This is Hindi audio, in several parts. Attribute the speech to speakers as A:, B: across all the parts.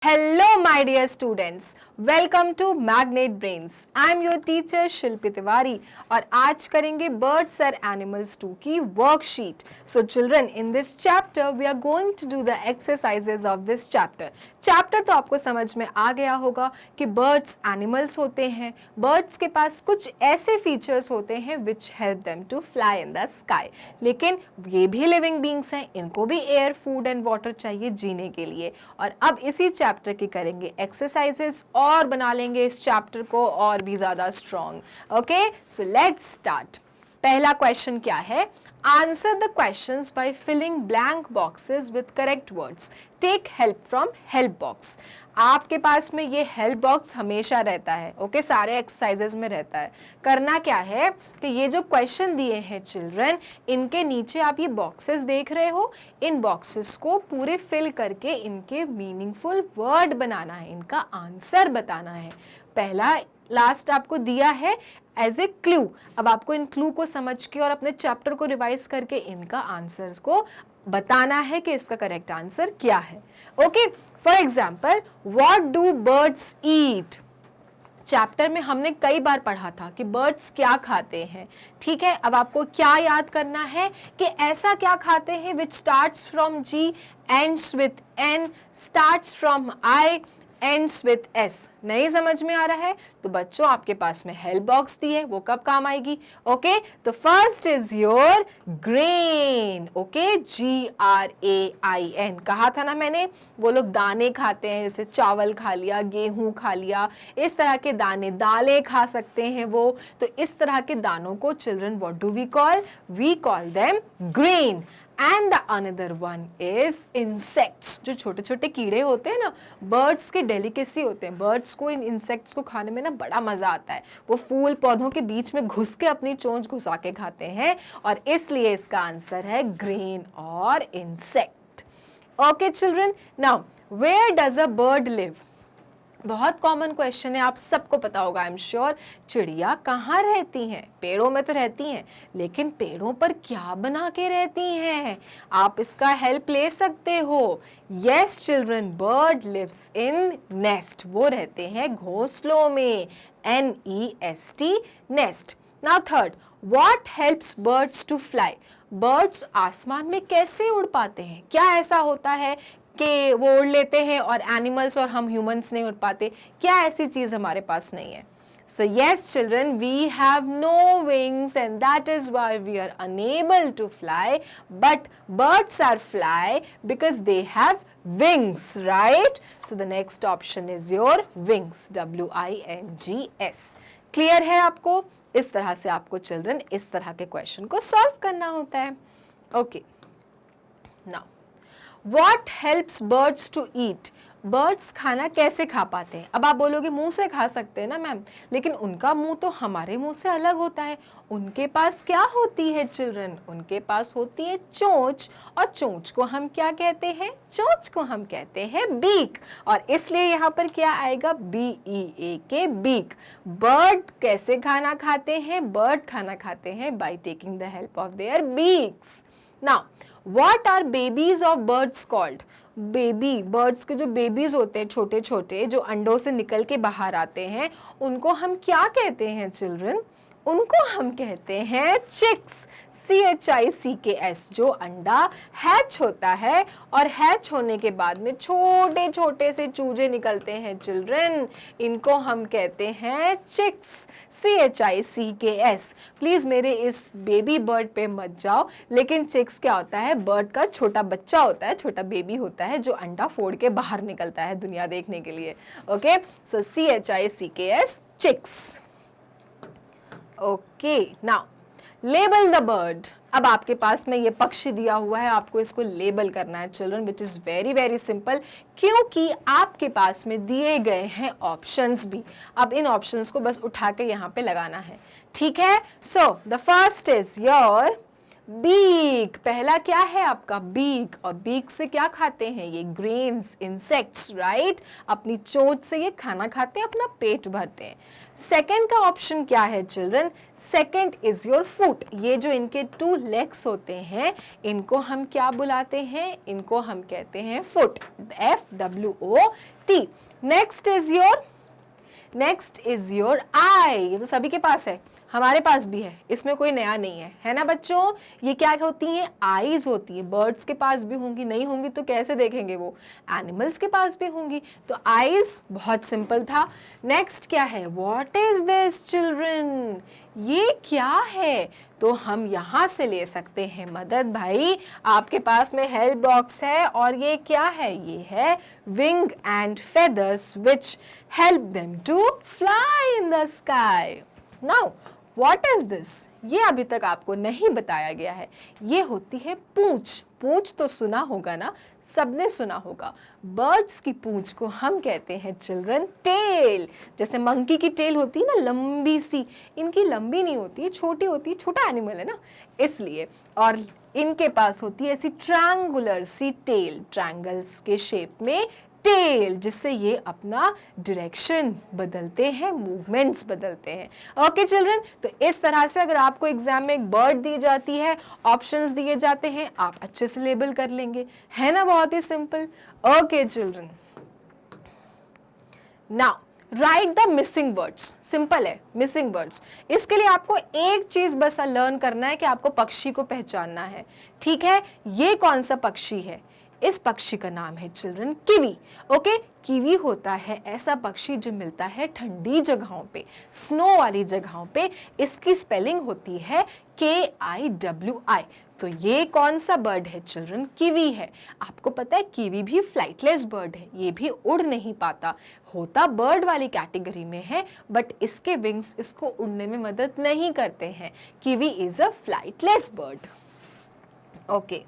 A: Hello my dear students, welcome to Magnet Brains. I am your teacher शिल्पी तिवारी और आज करेंगे Birds are Animals 2 की worksheet. So children, in this chapter we are going to do the exercises of this chapter. Chapter तो आपको समझ में आ गया होगा कि birds animals होते हैं, birds के पास कुछ ऐसे features होते हैं which help them to fly in the sky. लेकिन ये भी living beings हैं, इनको भी air, food and water चाहिए जीने के लिए. और अब इसी चैप्टर की करेंगे एक्सरसाइजेस और बना लेंगे इस चैप्टर को और भी ज्यादा strong. Okay, so let's start. पहला क्वेश्चन क्या है? Answer the questions by filling blank boxes with correct words. Take help from help box. आपके पास में ये हेल्प बॉक्स हमेशा रहता है. ओके, सारे एक्सरसाइजेस में रहता है. करना क्या है कि ये जो क्वेश्चन दिए हैं चिल्ड्रन, इनके नीचे आप ये बॉक्सेस देख रहे हो, इन बॉक्सेस को पूरे फिल करके इनके मीनिंगफुल वर्ड बनाना है, इनका आंसर बताना है. पहला लास्ट आपको दिया है एज ए क्लू. अब आपको इन क्लू को समझ के और अपने चैप्टर को रिवाइज करके इनका आंसर्स को बताना है कि इसका करेक्ट आंसर क्या है. Okay, for example, what do birds eat. Chapter में हमने कई बार पढ़ा था कि बर्ड्स क्या खाते हैं. ठीक है, अब आपको क्या याद करना है कि ऐसा क्या खाते हैं which starts from G, ends with N, starts from I, ends with S. नहीं समझ में आ रहा है तो बच्चों आपके पास में हेल्प बॉक्स दी है, वो कब काम आएगी. ओके, तो first is your grain. Okay, GRAIN. कहा था ना मैंने, वो लोग दाने खाते हैं, जैसे चावल खा लिया, गेहूं खा लिया, इस तरह के दाने, दालें खा सकते हैं वो. तो इस तरह के दानों को children what do we call? We call them grain. And the another one is insects. जो छोटे छोटे कीड़े होते हैं ना, बर्ड्स के डेलिकेसी होते हैं. बर्ड्स को इन इंसेक्ट्स को खाने में ना बड़ा मजा आता है. वो फूल पौधों के बीच में घुस के अपनी चोंच घुसा के खाते हैं और इसलिए इसका आंसर है ग्रेन और insect. Okay children, now where does a bird live. बहुत कॉमन क्वेश्चन है, आप सबको पता होगा आई एम श्योर. चिड़िया कहाँ रहती हैं? पेड़ों में तो रहती हैं, लेकिन पेड़ों पर क्या बना के रहती हैं? आप इसका हेल्प ले सकते हो. Yes children, bird lives in nest. वो रहते हैं घोंसलों में. NEST, nest. Now third, what helps birds to fly. Birds आसमान में कैसे उड़ पाते हैं? क्या ऐसा होता है कि वो उड़ लेते हैं और एनिमल्स और हम ह्यूमंस नहीं उड़ पाते? क्या ऐसी चीज हमारे पास नहीं है? So yes children, we have no wings and that is why we are unable to fly, but birds are fly because they have wings, right? So the next option is your wings, WINGS. Clear है आपको? इस तरह से आपको चिल्ड्रन इस तरह के क्वेश्चन को सॉल्व करना होता है. Okay, now What helps birds to eat? Birds खाना कैसे खा पाते हैं? अब आप बोलोगे मुंह से खा सकते हैं ना मैम, लेकिन उनका मुंह तो हमारे मुंह से अलग होता है. उनके पास क्या होती है चिल्ड्रन? उनके पास होती है चोंच, और चोंच को हम क्या कहते हैं? चोंच को हम कहते हैं बीक. और इसलिए यहाँ पर क्या आएगा? BEAK, beak. बर्ड कैसे खाना खाते हैं? बर्ड खाना खाते हैं by taking the help of their beaks. Now What are babies of birds called? Baby birds के जो बेबीज होते हैं छोटे छोटे, जो अंडों से निकल के बाहर आते हैं, उनको हम क्या कहते हैं चिल्ड्रन? उनको हम कहते हैं चिक्स. CHICKS. जो अंडा हैच होता है और हैच होने के बाद में छोटे छोटे से चूजे निकलते हैं चिल्ड्रन, इनको हम कहते हैं चिक्स. CHICKS. प्लीज मेरे इस बेबी बर्ड पे मत जाओ, लेकिन चिक्स क्या होता है? बर्ड का छोटा बच्चा होता है, छोटा बेबी होता है जो अंडा फोड़ के बाहर निकलता है दुनिया देखने के लिए. Okay, so CHICKS, chicks. Okay, now label the bird. अब आपके पास में ये पक्षी दिया हुआ है, आपको इसको लेबल करना है children, which is very very simple, क्योंकि आपके पास में दिए गए हैं ऑप्शंस भी. अब इन ऑप्शंस को बस उठा के यहाँ पे लगाना है. ठीक है, so the first is your beak, पहला क्या है आपका बीक, और बीक से क्या खाते हैं ये ग्रेन्स, इंसेक्ट्स, राइट, अपनी चोंच से ये खाना खाते हैं, अपना पेट भरते हैं। सेकंड का ऑप्शन क्या है children, second is your foot, ये जो इनके 2 लेग्स होते हैं इनको हम क्या बुलाते हैं, इनको हम कहते हैं foot, FWOT। Next is your eye, ये तो सभी के पास है, हमारे पास भी है, इसमें कोई नया नहीं है ना बच्चों। ये क्या होती हैं, आईज होती है, बर्ड्स के पास भी होंगी, नहीं होंगी तो कैसे देखेंगे वो, एनिमल्स के पास भी होंगी, तो आईज बहुत सिंपल था। नेक्स्ट क्या है, व्हाट इज दिस चिल्ड्रन, ये क्या है, तो हम यहाँ से ले सकते हैं मदद भाई, आपके पास में हेल्प बॉक्स है, और ये क्या है, ये है wing and feathers which help them to fly in the sky. Now what is this, ये अभी तक आपको नहीं बताया गया है, ये होती है पूंछ। पूंछ तो सुना होगा ना, सबने सुना होगा, बर्ड्स की पूंछ को हम कहते हैं चिल्ड्रन टेल। जैसे मंकी की टेल होती है ना लंबी सी, इनकी लंबी नहीं होती है, छोटी होती है, छोटा एनिमल है ना इसलिए, और इनके पास होती है ऐसी ट्रायंगुलर सी टेल, ट्रायंगल्स के शेप में टेल, जिससे ये अपना डायरेक्शन बदलते हैं, मूवमेंट्स बदलते हैं। ओके चिल्ड्रन, तो इस तरह से अगर आपको एग्जाम में एक बर्ड दी जाती है, ऑप्शंस दिए जाते हैं, आप अच्छे से लेबल कर लेंगे, है ना, बहुत ही simple. Okay children, now write the missing words, simple है मिसिंग वर्ड्स। इसके लिए आपको एक चीज बस लर्न करना है कि आपको पक्षी को पहचानना है, ठीक है। ये कौन सा पक्षी है, इस पक्षी का नाम है चिल्ड्रन कीवी। ओके, कीवी होता है ऐसा पक्षी जो मिलता है ठंडी जगहों पे, स्नो वाली जगहों पे, इसकी स्पेलिंग होती है KIWI। तो ये कौन सा बर्ड है चिल्ड्रन, कीवी है। आपको पता है कीवी भी फ्लाइटलेस बर्ड है, ये भी उड़ नहीं पाता, होता बर्ड वाली कैटेगरी में है, बट इसके विंग्स इसको उड़ने में मदद नहीं करते हैं। Kiwi is a flightless bird. Okay,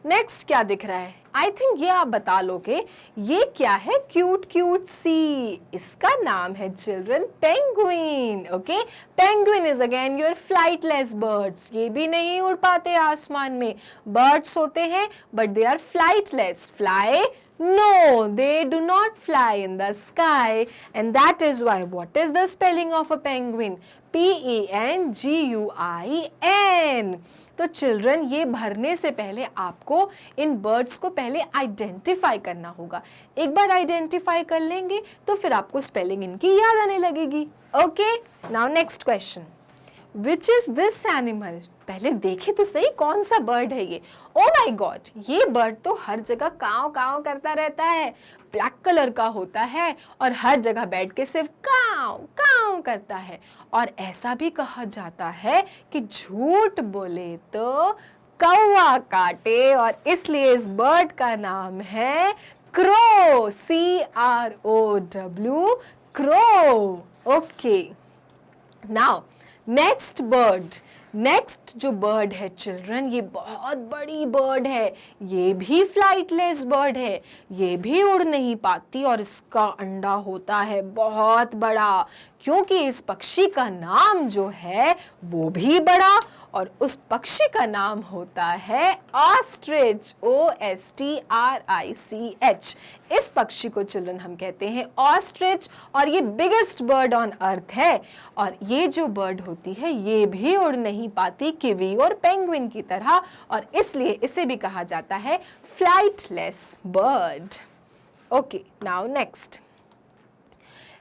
A: next क्या दिख रहा है, आई थिंक ये आप बता लोगे, ये क्या है, क्यूट क्यूट सी, इसका नाम है children penguin. Okay, penguin is again your flightless birds, ये भी नहीं उड़ पाते आसमान में, बर्ड्स होते हैं but they are flightless. Fly, no, they do not fly in the sky, and that is why, what is the spelling of a penguin, PENGUIN। तो चिल्ड्रन, ये भरने से पहले आपको इन बर्ड्स को पहले आइडेंटिफाई करना होगा। एक बार आइडेंटिफाई कर लेंगे तो फिर आपको स्पेलिंग इनकी याद आने लगेगी। Okay, now next question, which is this animal, पहले देखे तो सही कौन सा बर्ड है ये। ओ माय गॉड, ये बर्ड तो हर जगह काव काव करता रहता है, ब्लैक कलर का होता है और हर जगह बैठ के सिर्फ काव काव करता है, और ऐसा भी कहा जाता है कि झूठ बोले तो कौवा काटे, और इसलिए इस बर्ड का नाम है crow, CROW, crow. Okay, now next जो बर्ड है चिल्ड्रन, ये बहुत बड़ी बर्ड है, ये भी फ्लाइटलेस बर्ड है, ये भी उड़ नहीं पाती, और इसका अंडा होता है बहुत बड़ा, क्योंकि इस पक्षी का नाम जो है वो भी बड़ा, और उस पक्षी का नाम होता है ऑस्ट्रिच, OSTRICH। इस पक्षी को चिल्ड्रन हम कहते हैं ऑस्ट्रिच, और ये बिगेस्ट बर्ड ऑन अर्थ है, और ये जो बर्ड होती है ये भी उड़ नहीं पाती कीवी और पेंगुइन की तरह, और इसलिए इसे भी कहा जाता है flightless bird. Okay, now next,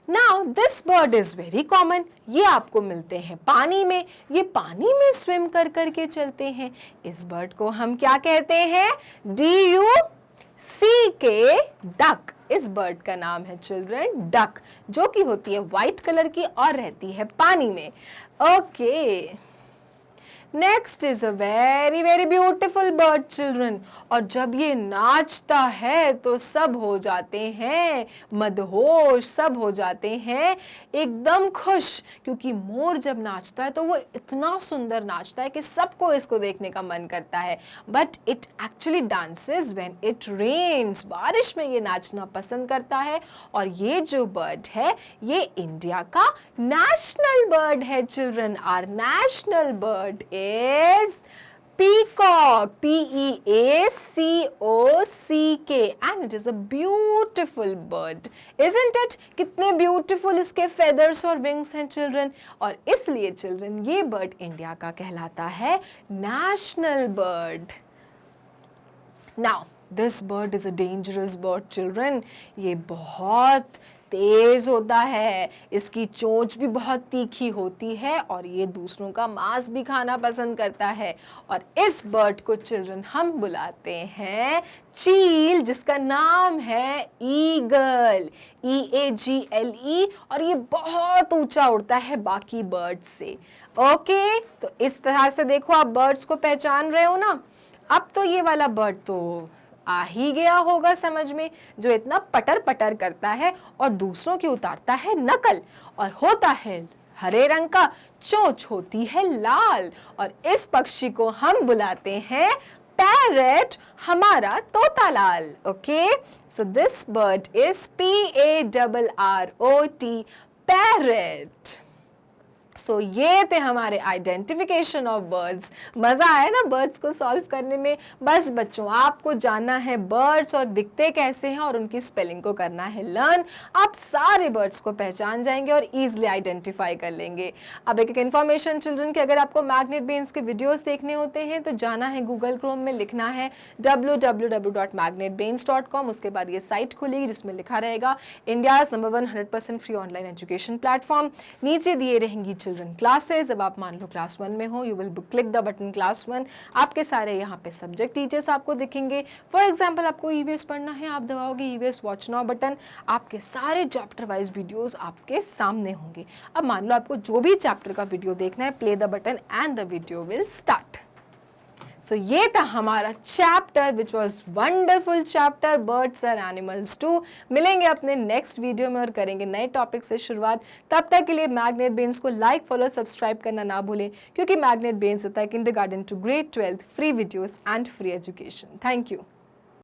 A: now this bird is very common, ये आपको मिलते हैं पानी में, ये पानी में स्विम कर करके चलते हैं, इस बर्ड को हम क्या कहते हैं, DUCK, डक। इस बर्ड का नाम है चिल्ड्रन डक, जो कि होती है व्हाइट कलर की और रहती है पानी में। Okay, next is a very very beautiful bird children, और जब ये नाचता है तो सब हो जाते हैं मदहोश, सब हो जाते हैं एकदम खुश, क्योंकि मोर जब नाचता है तो वो इतना सुंदर नाचता है कि सबको इसको देखने का मन करता है, but it actually dances when it rains, बारिश में ये नाचना पसंद करता है, और ये जो बर्ड है ये इंडिया का नेशनल बर्ड है children. Our national bird is peacock, P-E-A-C-O-C-K, and it is a beautiful bird, isn't it? कितने beautiful इसके feathers और wings हैं children, और इसलिए children ये bird इंडिया का कहलाता है national bird. Now, this bird is a dangerous bird, children. ये बहुत तेज होता है, इसकी चोंच भी बहुत तीखी होती है और ये दूसरों का मांस भी खाना पसंद करता है. और इस बर्ड को चिल्ड्रन हम बुलाते हैं चील, जिसका नाम है ईगल, EAGLE, और ये बहुत ऊंचा उड़ता है बाकी बर्ड्स से. ओके, तो इस तरह से देखो आप बर्ड्स को पहचान रहे हो ना. अब तो ये वाला बर्ड तो आ ही गया होगा समझ में, जो इतना पटर पटर करता है और दूसरों की उतारता है नकल, और होता है हरे रंग का, चोंच होती है लाल, और इस पक्षी को हम बुलाते हैं पैरेट, हमारा तोता लाल. Okay, so this bird is PARROT, parrot. So ये थे हमारे आइडेंटिफिकेशन ऑफ बर्ड्स. मज़ा आया ना बर्ड्स को सॉल्व करने में. बस बच्चों, आपको जानना है बर्ड्स और दिखते कैसे हैं और उनकी स्पेलिंग को करना है लर्न. आप सारे बर्ड्स को पहचान जाएंगे और ईजिली आइडेंटिफाई कर लेंगे. अब एक इन्फॉर्मेशन चिल्ड्रन कि अगर आपको मैग्नेट बेन्स के वीडियोज़ देखने होते हैं तो जाना है गूगल क्रोम में, लिखना है www.magnetbeans.com. उसके बाद ये साइट खुलेगी जिसमें लिखा रहेगा India's number 1 100% free online education platform. नीचे दिए रहेंगी चिल्ड्रन क्लासेस. अब आप मान लो क्लास 1 में हो, you will click the button class 1. आपके सारे यहाँ पे सब्जेक्ट टीचर्स आपको दिखेंगे. फॉर एग्जांपल आपको ईवीएस पढ़ना है, आप दबाओगे ईवीएस वॉच नाउ बटन, आपके सारे चैप्टर वाइज वीडियोस आपके सामने होंगे. अब मान लो आपको जो भी चैप्टर का वीडियो देखना है, play the button and the video will start. So ये था हमारा chapter which was wonderful chapter birds and animals 2. मिलेंगे अपने नेक्स्ट वीडियो में और करेंगे नए टॉपिक से शुरुआत. तब तक के लिए मैग्नेट बेन्स को लाइक, फॉलो, सब्सक्राइब करना ना भूलें, क्योंकि मैग्नेट बेन्स होता है kindergarten to grade 12 free videos and free education. Thank you.